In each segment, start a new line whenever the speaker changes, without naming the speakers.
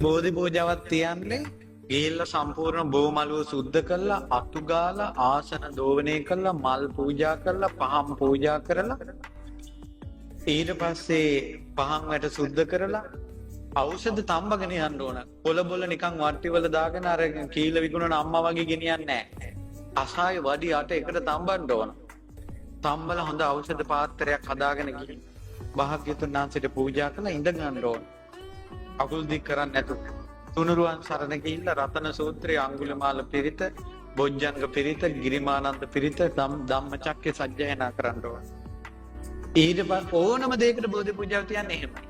බෝධි පූජාවක් තියන්නේ ගිහිල්ලා සම්පූර්ණ බෝමලුව සුද්ධ කරලා අතු ගාලා ආසන දෝවණය කරලා මල් පූජා කරලා පහන් පූජා කරලා ඊට පස්සේ පහන් වැට සුද්ධ කරලා ඖෂධ තම්බගෙන යන්න ඕන. පොළ බොළ නිකන් වට්ටිවල දාගෙන අර කීල විකුණන අම්මා වගේ ගෙනියන්නේ නැහැ. අසාය වඩි අට එකට තම්බන්න ඕන. තම්බල හොඳ ඖෂධ පාත්‍රයක් හදාගෙන ගිහින් භාග්‍යතුන් වහන්සේට පූජා කරලා ඉඳ ගන්න ඕන. අකුල් දික් කරන්නේ නැතුව. තුනුරුවන් සරණ ගිහිල්ලා රතන සූත්‍රයේ අඟුලිමාල පිරිත, බොජ්ජංග පිරිත, ගිරිමානන්ද පිරිත, ධම්මචක්කේ සජ්ජායනා කරන්න ඕන. ඊට පස්සේ ඕනම දෙයකට බෝධි පූජාව තියන්නේ එහෙමයි.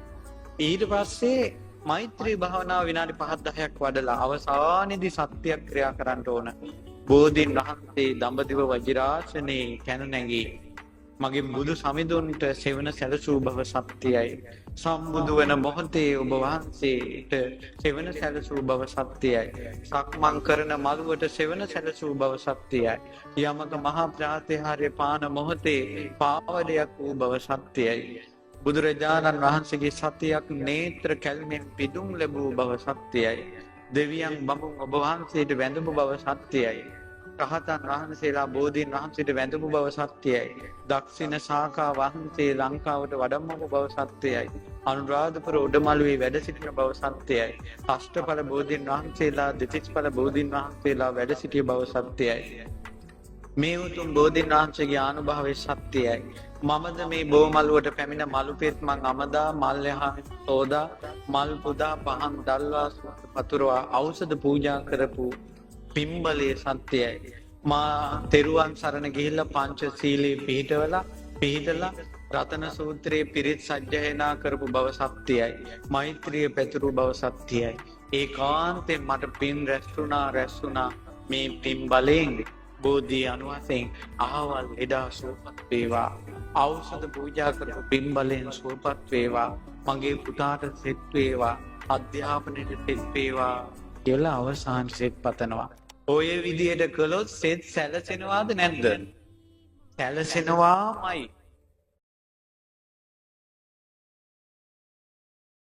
ඊට පස්සේ මෛත්‍රී භාවනාව විනාඩි 5-10ක් වඩලා අවසානයේදී සත්‍යක්‍රියා කරන්න ඕන. බෝධීන් වහන්සේ දඹදිව වජිරාසනේ කැන නැගී මගේ බුදු සමිඳුන්ට සෙවන සැලසූ බව සත්‍යයි. සම්බුදු වන මොහොතේ ඔබ වහන්සේට සෙවන සැලසූ බව සත්‍යයි. සක්මන් කරන මළුවට සෙවන සැලසූ බව සත්‍යයි. යමක මහා ප්‍රාතිහාර්ය පාන මොහොතේ පාවඩයක් වූ බව සත්‍යයි. බුදුරජාණන් වහන්සේගේ සතියක් නේත්‍ර කැල්මෙන් පිදුම් ලැබූ බව සත්‍යයි. දෙවියන් බඹුන් ඔබ වහන්සේට වැඳපු බව සත්‍යයි. රහතන් වහන්සේලා බෝධීන් වහන්සේට වැඳපු බව සත්‍යයි. දක්ෂිණ ශාඛා වහන්සේ ලංකාවට වඩම්මපු බව සත්‍යයි. අනුරාධපුර උඩමළුවේ වැඩ සිටින බව සත්‍යයි. අෂ්ටඵල බෝධීන් වහන්සේලා දෙතිස්ඵල බෝධීන් වහන්සේලා වැඩ සිටිය බව සත්‍යයි. මේ උතුම් බෝධීන් වහන්සේගේ ආනුභාවයේ සත්‍යයි. මමද මේ බෝමළුවට පැමිණ මළුපෙත් මං අමදා මල් යහන් සෝදා මල් පුදා පහන් දල්වා පතුරවා ඖෂධ පූජා කරපු පිම්බලයේ සත්‍යයි. මා තෙරුවන් සරණ ගිහිල්ලා පංචශීලයේ පිහිටලා රතන සූත්‍රයේ පිරිත් සජ්ජායනා කරපු බව සත්‍යයි. මෛත්‍රිය පැතුරු බව සත්‍යයි. ඒකාන්තයෙන් මට පින් රැස්ුණා මේ පින් බලයෙන් බෝධි අනුවසෙන් අහවල් එදා සුවපත් වේවා. ඖෂධ පූජා කරපු පින් බලයෙන් සුවපත් වේවා. මගේ පුතාට සෙත් වේවා. අධ්‍යාපනයට සෙත් වේවා කියලා අවසාන සෙත් පතනවා. ඔය විදියට කළොත් සෙත් සැලසෙනවාද නැද්ද? සැලසෙනවාමයි.